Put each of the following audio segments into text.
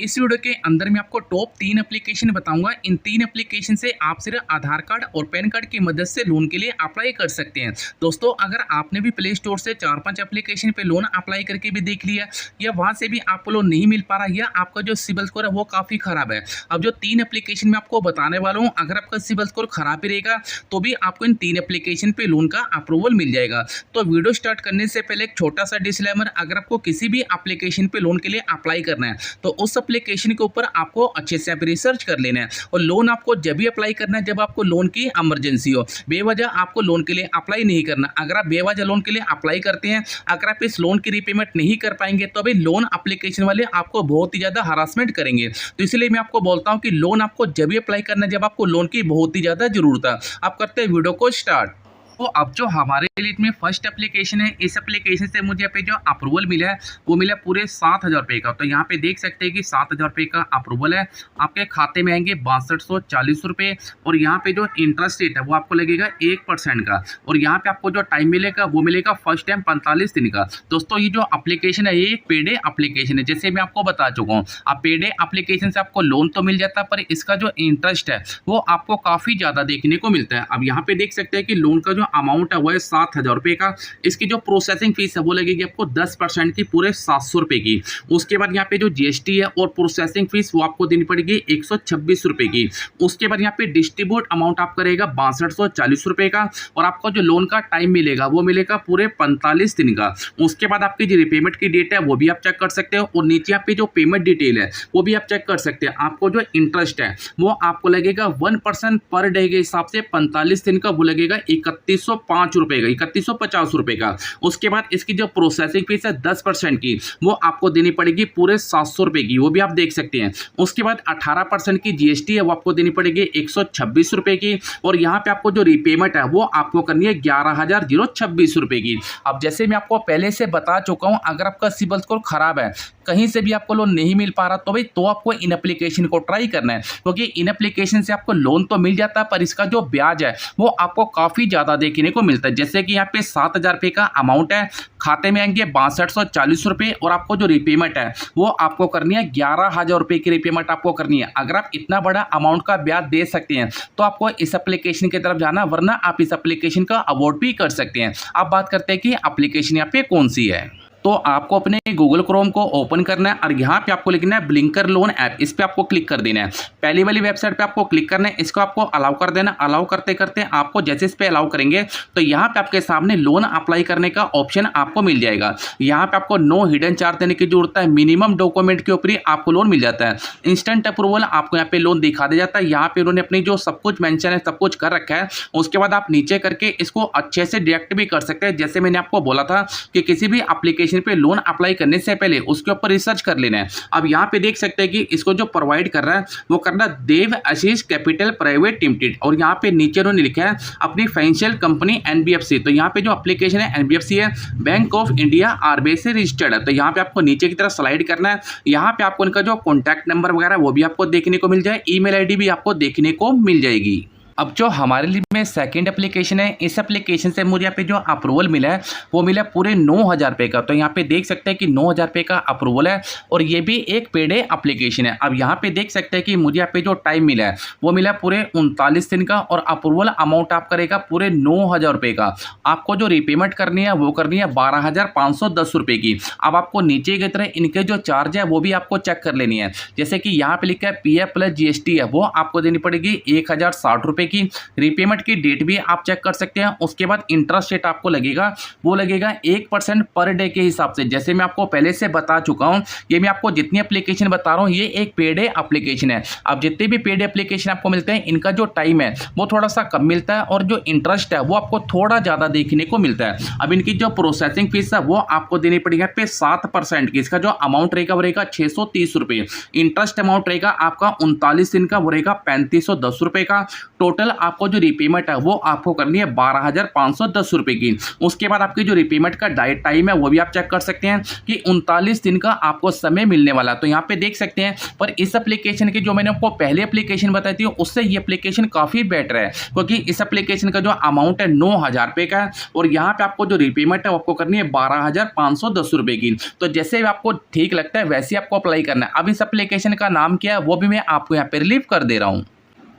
इस वीडियो के अंदर मैं आपको टॉप 3 एप्लीकेशन बताऊंगा। इन 3 एप्लीकेशन से आप सिर्फ आधार कार्ड और पैन कार्ड की मदद से लोन के लिए अप्लाई कर सकते हैं। दोस्तों, अगर आपने भी प्ले स्टोर से 4-5 एप्लीकेशन पे लोन अप्लाई करके भी देख लिया या वहां से भी आपको लोन नहीं मिल पा रहा या आपका जो सिबिल स्कोर है वो काफ़ी ख़राब है, अब जो 3 एप्लीकेशन मैं आपको बताने वाला हूँ, अगर आपका सिबिल स्कोर ख़राब ही रहेगा तो भी आपको इन 3 एप्लीकेशन पे लोन का अप्रूवल मिल जाएगा। तो वीडियो स्टार्ट करने से पहले एक छोटा सा डिस्क्लेमर, अगर आपको किसी भी एप्लीकेशन पे लोन के लिए अप्लाई करना है तो उस एप्लीकेशन के ऊपर आपको अच्छे से रिसर्च कर लेना है। और लोन आपको जब भी अप्लाई करना है जब आपको लोन की इमरजेंसी हो, बेवजह आपको लोन के लिए अप्लाई नहीं करना। अगर आप बेवजह लोन के लिए अप्लाई करते हैं, अगर आप इस लोन की रीपेमेंट नहीं कर पाएंगे तो अभी लोन एप्लीकेशन वाले आपको बहुत ही ज़्यादा हरासमेंट करेंगे। तो इसलिए मैं आपको बोलता हूँ कि लोन आपको जब भी अप्लाई करना है जब आपको लोन की बहुत ही ज़्यादा जरूरत है। आप करते हैं वीडियो को स्टार्ट। तो अब जो हमारे लिस्ट में फर्स्ट एप्लीकेशन है, इस एप्लीकेशन से मुझे पे जो अप्रूवल मिला है वो मिला पूरे 7,000 रुपये का। तो यहाँ पे देख सकते हैं कि 7,000 रुपये का अप्रूवल है, आपके खाते में आएंगे 6240 रुपये। और यहाँ पे जो इंटरेस्ट रेट है वो आपको लगेगा 1% का। और यहाँ पे आपको जो टाइम मिलेगा वो मिलेगा फर्स्ट टाइम 45 दिन का। दोस्तों, ये जो एप्लीकेशन है ये एक पेड एप्लीकेशन है, जैसे मैं आपको बता चुका हूँ। अब पेड एप्लीकेशन से आपको लोन तो मिल जाता है पर इसका जो इंटरेस्ट है वो आपको काफ़ी ज़्यादा देखने को मिलता है। अब यहाँ पे देख सकते हैं कि लोन का जो अमाउंट है वो है 7,000 रुपये का। इसकी जो प्रोसेसिंग फीस है वो लगेगी आपको 10% की, पूरे 700 रुपये की। उसके बाद यहाँ पे जो जीएसटी है और प्रोसेसिंग फीस वो आपको देनी पड़ेगी 126 रुपये की। उसके बाद यहाँ पे डिस्ट्रीब्यूट अमाउंट आपका रहेगा 6240 रुपये का। और आपको जो लोन का टाइम मिलेगा वो मिलेगा पूरे 45 दिन का। उसके बाद आपकी जो रिपेमेंट की डेट है वो भी आप चेक कर सकते हो। और नीचे यहाँ पे जो पेमेंट डिटेल है वो भी आप चेक कर सकते हैं। आपको जो इंटरेस्ट है वो आपको लगेगा 1% पर डे के हिसाब से 45 दिन का वो लगेगा 3105 रुपए का, 3150 रुपए का। उसके बाद इसकी जो प्रोसेसिंग फीस है 10% की वो आपको देनी पड़ेगी पूरे 700 रुपए की, वो भी आप देख सकते हैं। उसके बाद 18% की जीएसटी है वो आपको देनी पड़ेगी 126 रुपए की। और यहाँ पे आपको जो रीपेमेंट है वो आपको करनी है 11,026 रुपए की। अब जैसे मैं आपको पहले से बता चुका हूँ, अगर आपका सिबिल स्कोर खराब है, कहीं से भी आपको लोन नहीं मिल पा रहा तो भाई तो आपको इन एप्लीकेशन को ट्राई करना है, क्योंकि इन एप्लीकेशन से आपको लोन तो मिल जाता है पर इसका जो ब्याज है वो आपको काफ़ी ज़्यादा देखने को मिलता है। जैसे कि यहाँ पे 7,000 रुपये का अमाउंट है, खाते में आएंगे 6240 रुपये। और आपको जो रिपेमेंट है वो आपको करनी है 11,000 रुपये की रिपेमेंट आपको करनी है। अगर आप इतना बड़ा अमाउंट का ब्याज दे सकते हैं तो आपको इस एप्लीकेशन की तरफ जाना, वरना आप इस एप्लीकेशन का अवॉर्ड भी कर सकते हैं। अब बात करते हैं कि एप्लीकेशन यहाँ पे कौन सी है। तो आपको अपने गूगल क्रोम को ओपन करना है और यहाँ पे आपको लिखना है ब्लिंकर लोन ऐप। इस पे आपको क्लिक कर देना है। पहली वाली वेबसाइट पे आपको क्लिक करना है, इसको आपको अलाउ कर देना। अलाउ करते करते आपको जैसे इस पे अलाउ करेंगे तो यहाँ पे आपके सामने लोन अप्लाई करने का ऑप्शन आपको मिल जाएगा। यहाँ पे आपको नो हिडन चार्ज देने की जरूरत है, मिनिमम डॉक्यूमेंट के ऊपर ही आपको लोन मिल जाता है। इंस्टेंट अप्रूवल आपको यहाँ पे लोन दिखा दिया जाता है। यहाँ पे उन्होंने अपनी जो सब कुछ मेंशन है सब कुछ कर रखा है। उसके बाद आप नीचे करके इसको अच्छे से डायरेक्ट भी कर सकते हैं। जैसे मैंने आपको बोला था कि किसी भी एप्लीकेशन पे लोन अप्लाई करने से पहले उसके ऊपर रिसर्च कर लेना है। अब यहाँ पे देख सकते हैं कि इसको जो प्रोवाइड कर रहा है वो करना देव आशीष कैपिटल प्राइवेट लिमिटेड। और यहाँ पे नीचे उन्होंने लिखा है अपनी फाइनेंशियल कंपनी एनबीएफसी। तो यहाँ पे जो एप्लीकेशन है एनबीएफसी है, बैंक ऑफ इंडिया आरबीआई से रजिस्टर्ड है। तो यहाँ पे आपको नीचे की तरफ स्लाइड करना है। यहाँ पे आपको इनका जो कॉन्टैक्ट नंबर वगैरह वो भी आपको देखने को मिल जाए, ईमेल आईडी भी आपको देखने को मिल जाएगी। अब जो हमारे लिए में सेकंड एप्लीकेशन है, इस एप्लीकेशन से मुझे यहाँ पे जो अप्रूवल मिला है वो मिला पूरे 9,000 रुपये का। तो यहाँ पे देख सकते हैं कि 9,000 रुपये का अप्रूवल है और ये भी एक पेड एप्लीकेशन है। अब यहाँ पे देख सकते हैं कि मुझे यहाँ पे जो टाइम मिला है वो मिला पूरे 39 दिन का। और अप्रूवल अमाउंट आप करेगा पूरे 9,000 रुपये का। आपको जो रीपेमेंट करनी है वो करनी है 12,510 रुपये की। अब आपको नीचे की तरह इनके जो चार्ज है वो भी आपको चेक कर लेनी है। जैसे कि यहाँ पे लिखा है पीएफ प्लस जीएसटी है वो आपको देनी पड़ेगी 1,060 रुपये की। रिपेमेंट की डेट भी आप चेक कर सकते हैं। उसके बाद इंटरेस्ट रेट आपको लगेगा वो लगेगा 1% पर डे के हिसाब से। जैसे मैं आपको पहले से बता चुका हूं, ये मैं आपको जितनी एप्लीकेशन बता रहा हूं ये एक पेड एप्लीकेशन है। अब जितने भी पेड एप्लीकेशन आपको मिलते हैं इनका जो टाइम है वो थोड़ा सा कम मिलता है और जो इंटरेस्ट है वो आपको थोड़ा ज्यादा देखने को मिलता है। अब इनकी जो प्रोसेसिंग फीस है वो आपको देनी पड़ेगी पे 7% की। इसका जो अमाउंट रहेगा वो रहेगा 630 रुपये। इंटरेस्ट अमाउंट रहेगा आपका 39 दिन का, वो रहेगा 3510 रुपये का। टोटल टोटल आपको जो रीपेमेंट है वो आपको करनी है 12,510 रुपए की। उसके बाद आपकी जो रीपेमेंट का डाइट टाइम है वो भी आप चेक कर सकते हैं कि 39 दिन का आपको समय मिलने वाला। तो यहाँ पे देख सकते हैं, पर इस एप्लीकेशन की जो मैंने आपको पहले एप्लीकेशन बताई थी उससे ये एप्लीकेशन काफ़ी बेटर है, क्योंकि इस एप्लीकेशन का जो अमाउंट है 9,000 रुपये का है और यहाँ पे आपको जो रीपेमेंट है वो आपको करनी है 12,510 रुपये की। तो जैसे आपको ठीक लगता है वैसे आपको अप्लाई करना है। अब इस एप्लीकेशन का नाम क्या है वो भी मैं आपको यहाँ पे रिलीव कर दे रहा हूँ।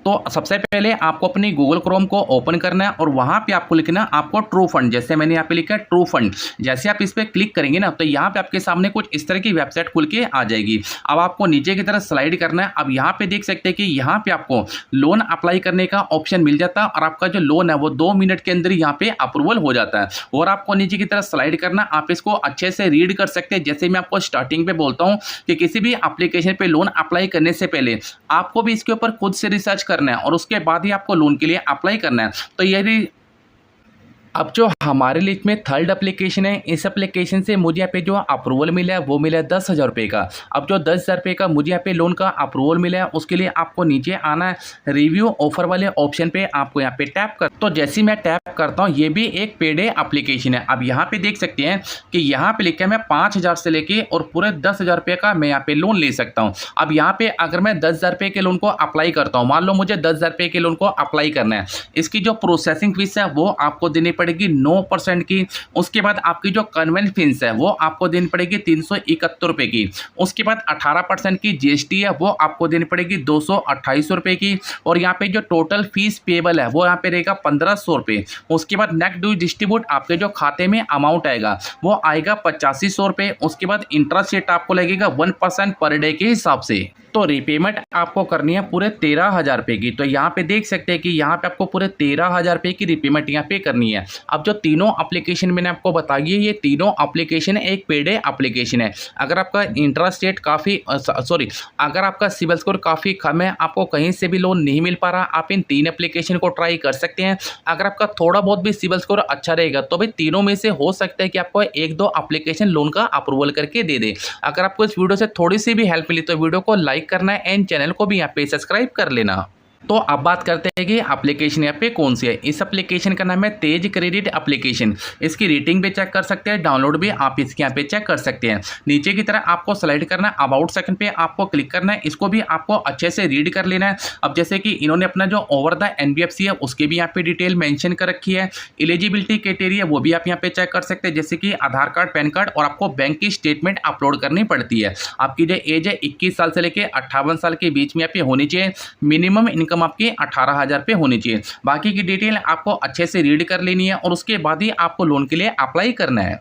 तो सबसे पहले आपको अपनी गूगल क्रोम को ओपन करना है और वहाँ पे आपको लिखना है आपको ट्रू फंड, जैसे मैंने यहाँ पे लिखा है ट्रू फंड। जैसे आप इस पर क्लिक करेंगे ना तो यहाँ पे आपके सामने कुछ इस तरह की वेबसाइट खुल के आ जाएगी। अब आपको नीचे की तरफ स्लाइड करना है। अब यहाँ पे देख सकते हैं कि यहाँ पे आपको लोन अप्लाई करने का ऑप्शन मिल जाता है और आपका जो लोन है वो 2 मिनट के अंदर यहाँ पे अप्रूवल हो जाता है। और आपको नीचे की तरफ स्लाइड करना, आप इसको अच्छे से रीड कर सकते हैं। जैसे मैं आपको स्टार्टिंग पे बोलता हूँ कि किसी भी एप्लीकेशन पे लोन अप्लाई करने से पहले आपको भी इसके ऊपर खुद से रिसर्च करना है और उसके बाद ही आपको लोन के लिए अप्लाई करना है। तो यदि अब जो हमारे लिस्ट में थर्ड एप्लीकेशन है, इस एप्लीकेशन से मुझे यहाँ पे जो अप्रूवल मिला है वो मिला है 10,000 रुपये का। अब जो 10,000 रुपये का मुझे यहाँ पे लोन का अप्रूवल मिला है उसके लिए आपको नीचे आना है, रिव्यू ऑफर वाले ऑप्शन पे आपको यहाँ पे टैप कर। तो जैसे मैं टैप करता हूँ ये भी एक पेड एप्लीकेशन है। अब यहाँ पे देख सकते हैं कि यहाँ पे लिखा है मैं 5,000 से लेके और पूरे 10,000 रुपये का मैं यहाँ पे लोन ले सकता हूँ। अब यहाँ पे अगर मैं 10,000 रुपये के लोन को अप्लाई करता हूँ, मान लो मुझे 10,000 रुपये के लोन को अप्लाई करना है, इसकी जो प्रोसेसिंग फीस है वो आपको देनी पड़ेगी 9% की। उसके बाद आपकी जो कन्वेंस फीस है वो आपको देनी पड़ेगी 371 रुपये की। उसके बाद 18% की जीएसटी है वो आपको देनी पड़ेगी 228 रुपये की। और यहाँ पे जो टोटल फीस पेबल है वो यहाँ पे रहेगा 1,500 रुपये। उसके बाद नेट ड्यू डिस्ट्रीब्यूट आपके जो खाते में अमाउंट आएगा वो आएगा 8500 रुपये। उसके बाद इंटरेस्ट रेट आपको लगेगा 1% पर डे के हिसाब से। तो रीपेमेंट आपको करनी है पूरे 13,000 रुपये की। तो यहाँ पे देख सकते हैं कि यहाँ पे आपको पूरे 13,000 रुपये की रीपेमेंट यहाँ पे करनी है। अब जो तीनों एप्लीकेशन मैंने आपको बताई है, ये तीनों एप्लीकेशन एक पेड एप्लीकेशन है। अगर आपका इंटरेस्ट रेट अगर आपका सिबिल स्कोर काफ़ी कम है, आपको कहीं से भी लोन नहीं मिल पा रहा, आप इन 3 एप्लीकेशन को ट्राई कर सकते हैं। अगर आपका थोड़ा बहुत भी सिबिल स्कोर अच्छा रहेगा तो भाई तीनों में से हो सकता है कि आपको 1-2 एप्लीकेशन लोन का अप्रूवल करके दे दे। अगर आपको इस वीडियो से थोड़ी सी भी हेल्प मिली तो वीडियो को लाइक करना है एंड चैनल को भी यहाँ पे सब्सक्राइब कर लेना। तो अब बात करते हैं कि एप्लीकेशन यहाँ पे कौन सी है। इस एप्लीकेशन का नाम है तेज क्रेडिट एप्लीकेशन। इसकी रेटिंग भी चेक कर सकते हैं, डाउनलोड भी आप इसके यहाँ पे चेक कर सकते हैं। नीचे की तरह आपको स्लाइड करना है, अबाउट सेक्शन पे आपको क्लिक करना है, इसको भी आपको अच्छे से रीड कर लेना है। अब जैसे कि इन्होंने अपना जो ओवर द एनबीएफसी है उसकी भी यहाँ पे डिटेल मेंशन कर रखी है। एलिजिबिलिटी क्राइटेरिया वो भी आप यहाँ पे चेक कर सकते हैं, जैसे कि आधार कार्ड, पैन कार्ड और आपको बैंक की स्टेटमेंट अपलोड करनी पड़ती है। आपकी जो एज है 21 साल से लेकर 58 साल के बीच में यहाँ पे होनी चाहिए। मिनिमम इनकम आपकी 18,000 रुपये होनी चाहिए। बाकी की डिटेल आपको अच्छे से रीड कर लेनी है और उसके बाद ही आपको लोन के लिए अप्लाई करना है।